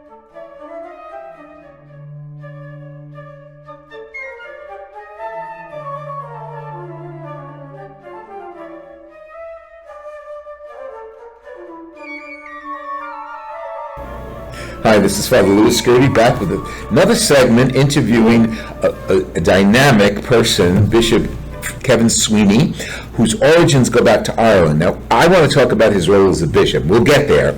Hi, this is Father Louis SCURTI back with another segment interviewing a dynamic person, Bishop Kevin Sweeney, whose origins go back to Ireland. Now, I want to talk about his role as a bishop. We'll get there.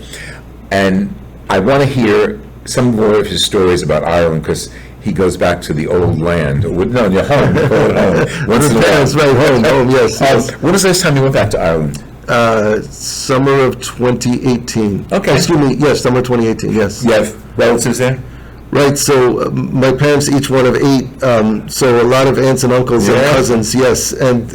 And I want to hear some more of his stories about Ireland, because he goes back to the old land. No, your home. Once in a while. That's right, home, yes. When was the last time you went back to Ireland? Summer of 2018. Okay. Excuse me, yes, summer 2018, yes. You have relatives there? Right, so my parents, each one of 8, so a lot of aunts and uncles and cousins, yes. And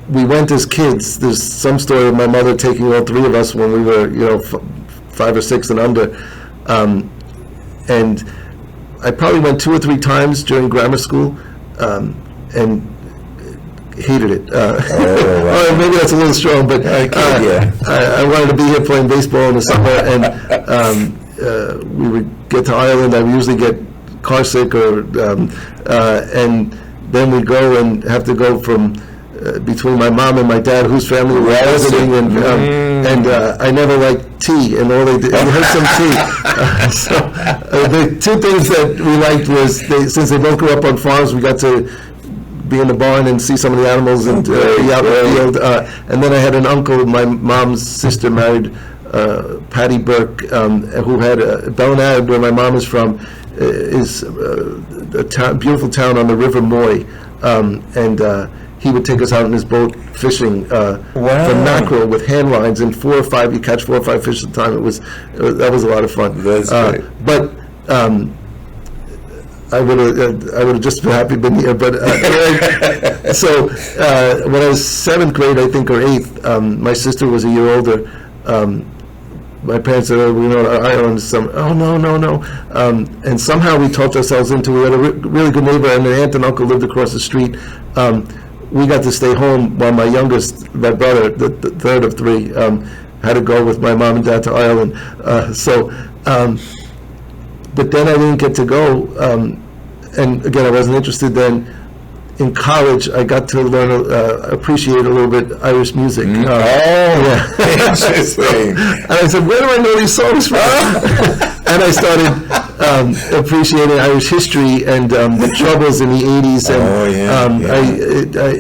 we went as kids. There's some story of my mother taking all 3 of us when we were, 5 or 6 and under. And I probably went 2 or 3 times during grammar school, and hated it. Or maybe that's a little strong, but I wanted to be here playing baseball in the summer, and we would get to Ireland. I would usually get car sick, and then we'd go and have to go from between my mom and my dad, whose family were visiting, and I never liked tea, and all they did, we had some tea. So the 2 things that we liked was, since they both grew up on farms, we got to be in the barn and see some of the animals and be out in the field. And then I had an uncle, my mom's sister married Patty Burke, who had Bellinade, where my mom is from, is a beautiful town on the River Moy, and he would take us out in his boat fishing for mackerel with hand lines, and 4 or 5, you catch 4 or 5 fish at a time. That was a lot of fun. That's great. But I would have just been happy being here. But so when I was 7th grade, I think, or 8th, my sister was a year older. My parents said, "Oh, we know Ireland is some." Oh, no. And somehow we talked ourselves into. We had a really good neighbor, and an aunt and uncle lived across the street. We got to stay home while my youngest, my brother, the 3rd of 3, had to go with my mom and dad to Ireland. But then I didn't get to go, and again, I wasn't interested then. In college, I got to learn, appreciate a little bit Irish music. Interesting. And I said, where do I know these songs from? And I started appreciating Irish history and the troubles in the 80s.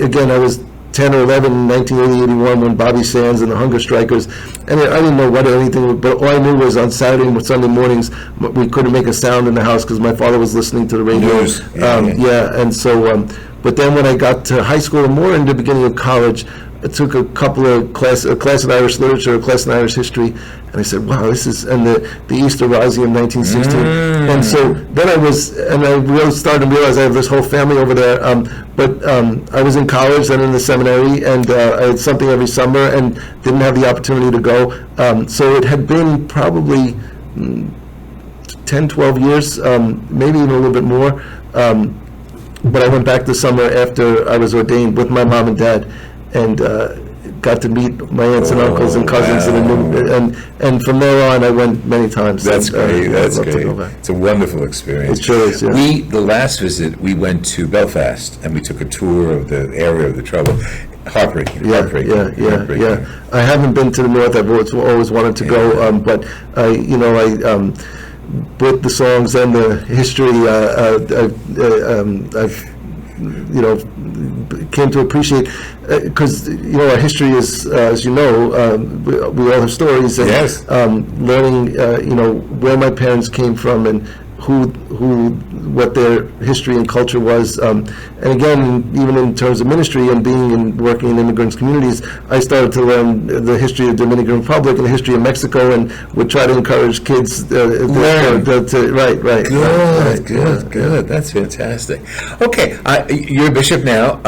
And I was 10 or 11 in 1980-81 when Bobby Sands and the Hunger Strikers, and I didn't know what anything was, but all I knew was on Saturday and Sunday mornings we couldn't make a sound in the house because my father was listening to the radio. And so, but then when I got to high school and more in the beginning of college, I took a couple of a class in Irish literature, a class in Irish history, and I said, wow, this is, and the Easter Rising of 1916. And so then I really started to realize I have this whole family over there. But I was in college, then in the seminary, and I had something every summer and didn't have the opportunity to go. So it had been probably 10, 12 years, maybe even a little bit more. But I went back this summer after I was ordained with my mom and dad, and got to meet my aunts and uncles and cousins, and from there on I went many times. That's great. That's great. It's a wonderful experience. It sure is. Yeah. The last visit, we went to Belfast and we took a tour of the area of the trouble. Heartbreaking. Yeah. I haven't been to the north. I've always wanted to go, but with the songs and the history, I've came to appreciate, because our history is, as you know, we all have stories, and learning where my parents came from and what their history and culture was, and again, even in terms of ministry and working in immigrant communities, I started to learn the history of the Dominican Republic and the history of Mexico, and would try to encourage kids to Good. That's fantastic. Okay, you're a bishop now.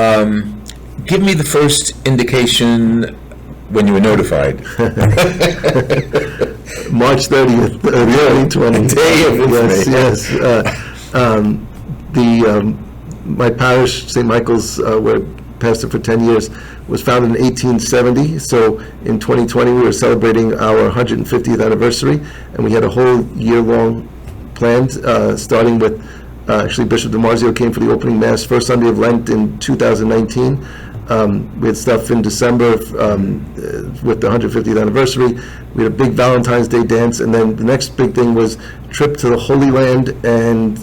Give me the first indication when you were notified. March 30th, 2020. Day of yes. My parish, St. Michael's, where pastor for 10 years, was founded in 1870. So in 2020, we were celebrating our 150th anniversary, and we had a whole year-long planned, starting with, actually Bishop DiMarzio came for the opening mass first Sunday of Lent in 2019. We had stuff in December with the 150th anniversary. We had a big Valentine's Day dance, and then the next big thing was trip to the Holy Land and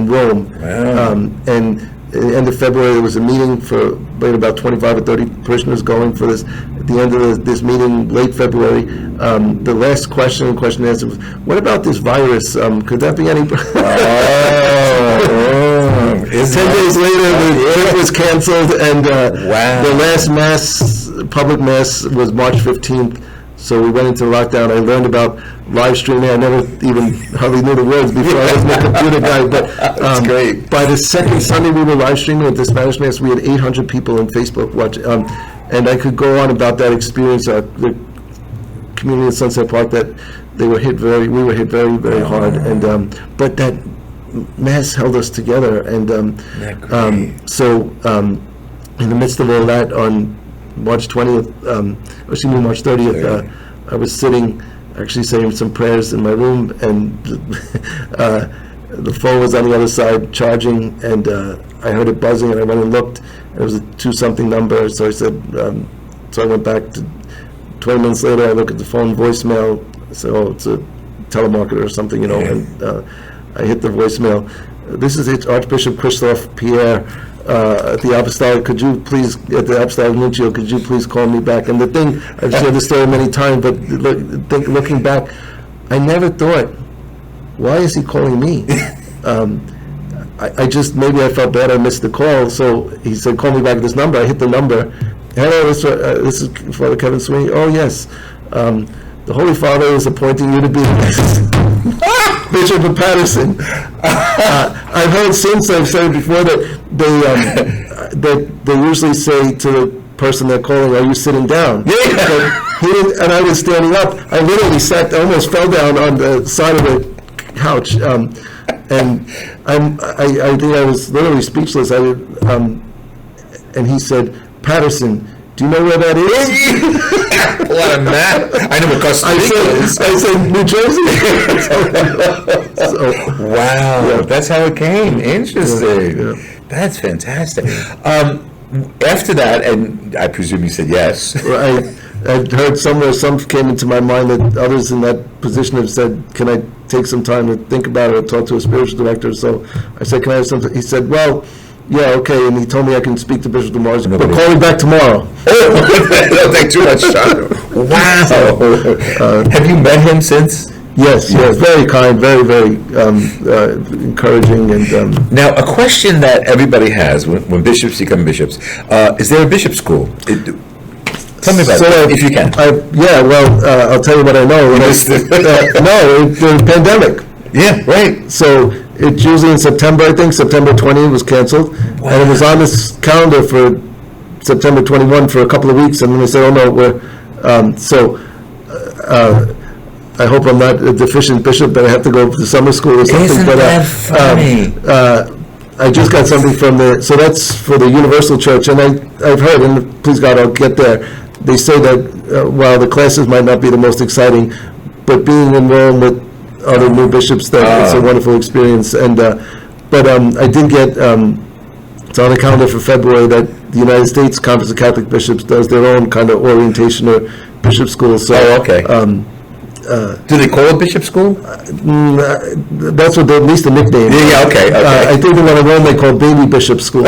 Rome. Wow. And at the end of February, there was a meeting for about 25 or 30 parishioners going for this. At the end of this meeting, late February, the last question and answer was, what about this virus? Could that be any... 10 days later, the trip was canceled, and the last mass, public mass, was March 15th. So we went into lockdown. I learned about live streaming. I never even hardly knew the words before. I wasn't a computer guy. But that's great. By the second Sunday we were live streaming at the Spanish Mass, we had 800 people on Facebook watching. And I could go on about that experience. The community at Sunset Park, that we were hit very, very hard. And but that Mass held us together. And so in the midst of all that, on March 20th, March 30th, I was sitting, actually saying some prayers in my room, and the phone was on the other side charging, and I heard it buzzing, and I went and looked, and it was a 2-something number, so I said, so I went back to 20 minutes later, I look at the phone voicemail, I said, oh, it's a telemarketer or something, and I hit the voicemail. This is Archbishop Christophe Pierre, at the Apostolic, at the Apostolic Nuncio, could you please call me back? And the thing, I've shared the story many times, but looking back, I never thought, why is he calling me? I just, maybe I felt bad I missed the call, so he said, call me back at this number. I hit the number. Hello, this is Father Kevin Sweeney. Oh, yes. The Holy Father is appointing you to be Bishop of Patterson. I've heard since, I've said before, that they usually say to the person they're calling, are you sitting down? And I was standing up. I literally almost fell down on the side of the couch. And I think I was literally speechless. And he said, Patterson, do you know where that is? What a map. I know what Costa Rica is. I said, New Jersey. Wow, that's how it came. Interesting. Yeah. That's fantastic. After that, and I presume you said yes. I'd heard somewhere, some came into my mind that others in that position have said, can I take some time to think about it or talk to a spiritual director? So I said, can I have something? He said, well, yeah, okay, and he told me I can speak to Bishop DiMarzio, but call me back tomorrow. Don't take too much time. Wow. Have you met him since? Yes, very kind, very, very encouraging. And now, a question that everybody has when bishops become bishops, is there a bishop school? Tell me about that, if you can. I'll tell you what I know. The pandemic. Yeah, right. So it's usually in September, I think, September 20 was canceled. Wow. And it was on this calendar for September 21 for a couple of weeks, and then they said, oh no, we're, I hope I'm not a deficient bishop, that I have to go to summer school or something. Isn't that funny? I just got something from so that's for the Universal Church, and I've heard, and please God, I'll get there, they say that while the classes might not be the most exciting, but being in Rome with other new bishops, that it's a wonderful experience. And but I did get, it's on the calendar for February, that the United States Conference of Catholic Bishops does their own kind of orientation or bishop school. So, okay. Do they call it bishop school? That's what at least the nickname. Yeah, okay. I think the one in Rome they call baby bishop school.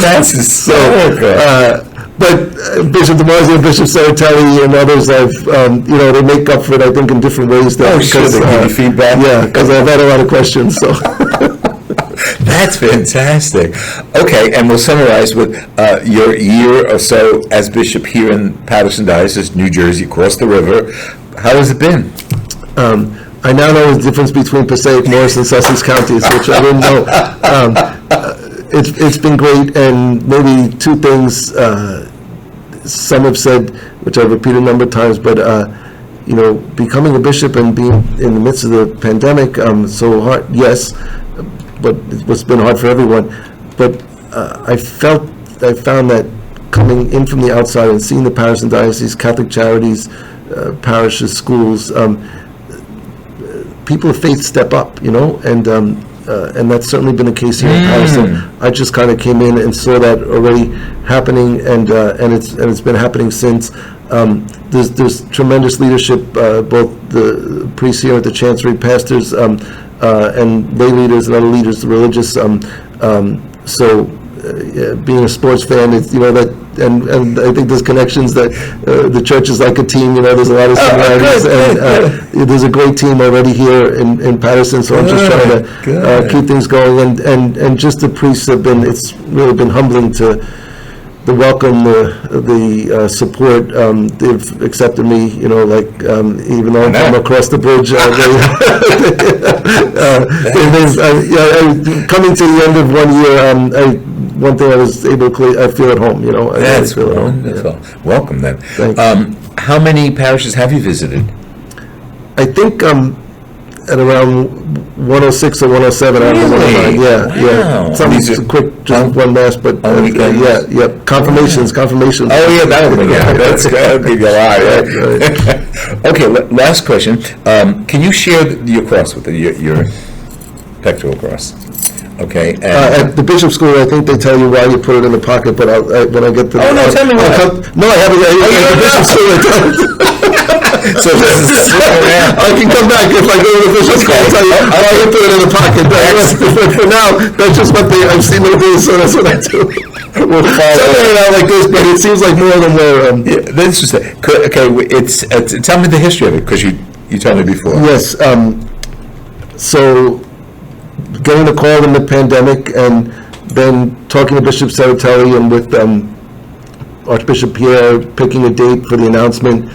That's so good. But Bishop DiMarzio, Bishop Saratelli, and others, they make up for it, I think, in different ways. Sure, they give you feedback. Yeah, because I've had a lot of questions. So. That's fantastic. Okay, and we'll summarize with your year or so as bishop here in Patterson Diocese, New Jersey, across the river. How has it been? I now know the difference between Passaic, Morris, and Sussex counties, which I didn't know. It's been great, and maybe two things some have said, which I've repeated a number of times, but becoming a bishop and being in the midst of the pandemic, so hard, yes, but it's been hard for everyone. But I found that coming in from the outside and seeing the parish and diocese, Catholic charities, parishes, schools, people of faith step up, and that's certainly been the case here in Patterson. I just kind of came in and saw that already happening, and it's been happening since. There's tremendous leadership, both the priests here at the Chancery, pastors, and lay leaders and other leaders, religious. Being a sports fan, it's, that, and I think there's connections that the church is like a team. There's a lot of similarities, and there's a great team already here in Patterson. So I'm just trying to keep things going, and just the priests have been. It's really been humbling to the welcome, the support. They've accepted me, even though I'm from across the bridge. Coming to the end of 1 year, one thing I was able to I feel at home, That's wonderful. Yeah. Welcome then. Thanks. How many parishes have you visited? I think at around 106 or 107. Really? Yeah. Something quick, just one mass, but confirmations. Oh yeah, that's good. Give you a lot. Yeah. Okay, last question. Can you share your cross with your pectoral cross? Okay. At the bishop school, I think they tell you why you put it in the pocket, but when I get to tell me why. No, I haven't. At the bishop school, so I can come back if I go to the bishop school. I'll tell you why you put it in the pocket. For now, that's just what I've seen them do, so that's what I do. Something out like this, but it seems like more than more. That's interesting. Okay, tell me the history of it, because you told me before. Yes. So, getting a call in the pandemic, and then talking to Bishop Saratelli and with Archbishop Pierre, picking a date for the announcement.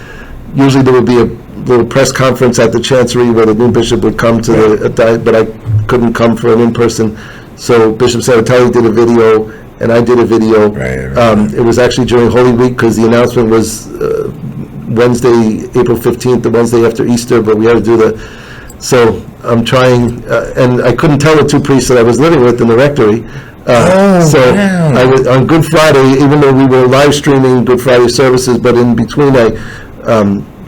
Usually there would be a little press conference at the Chancery where the new bishop would come to but I couldn't come for an in-person. So Bishop Saratelli did a video, and I did a video. Right. It was actually during Holy Week, because the announcement was Wednesday, April 15th, the Wednesday after Easter, but we had to do so I'm trying, and I couldn't tell the two priests that I was living with in the rectory. Wow. I was, on Good Friday, even though we were live streaming Good Friday services, but in between I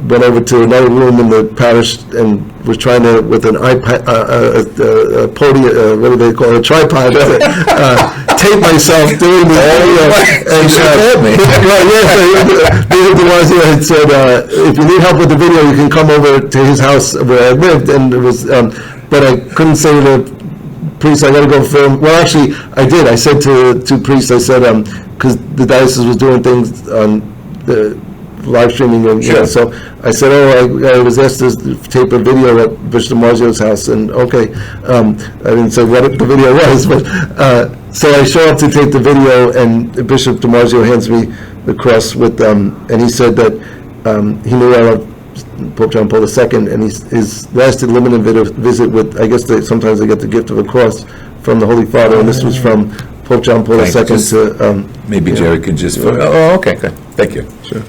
went over to another room in the parish and was trying to, with an iPad, a podium, what do they call it, a tripod, tape myself doing the audio. And Bishop DiMarzio had said, if you need help with the video, you can come over to his house where I lived, and it was, but I couldn't say to the priest, I got to go film. Well, actually, I did. I said to two priests, I said, because the diocese was doing things on the live streaming, and so I said, I was asked to tape a video at Bishop DiMarzio's house, and I didn't say what the video was, but so I show up to tape the video, and Bishop DiMarzio hands me the cross with, and he said that he knew I loved Pope John Paul II, and his last limited visit with, I guess sometimes they get the gift of a cross from the Holy Father, and this was from Pope John Paul II to... maybe Jerry can just... okay, good. Thank you. Sure.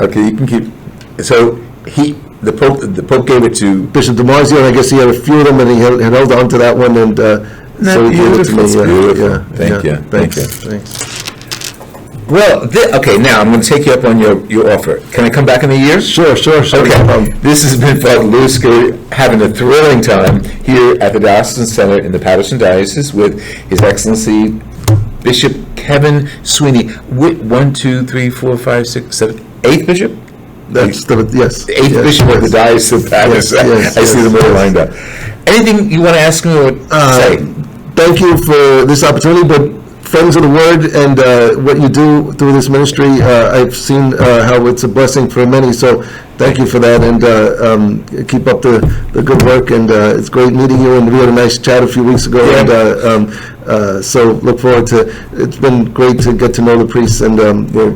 Okay, you can keep. So the Pope gave it to Bishop DiMarzio, and I guess he had a few of them, and he had held on to that one, and so he gave it to me. Beautiful. Thank you. Thanks. Well, okay. Now I'm going to take you up on your offer. Can I come back in a year? Sure. Okay. This has been Father Louis SCURTI having a thrilling time here at the Diocesan Center in the Patterson Diocese with His Excellency Bishop Kevin SWEENEY. 1, 2, 3, 4, 5, 6, 7. 8th bishop? That's yes. The 8th bishop of the Diocese of Patterson. I see them all lined up. Anything you want to ask me or say? Thank you for this opportunity, but Friends of the Word and what you do through this ministry, I've seen how it's a blessing for many, so thank you for that, and keep up the good work, and it's great meeting you, and we had a nice chat a few weeks ago, and so look forward to, it's been great to get to know the priests, and we're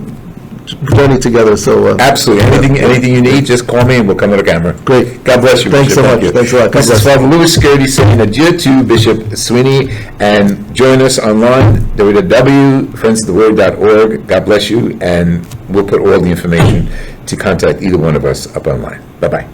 journey together, so... Absolutely. Anything you need, just call me and we'll come to the camera. Great. God bless you. Thanks Bishop. so much. Thanks a lot. This is Father Louis SCURTI saying adieu to Bishop SWEENEY, and join us online, www.friendsoftheword.org. God bless you, and we'll put all the information to contact either one of us up online. Bye-bye.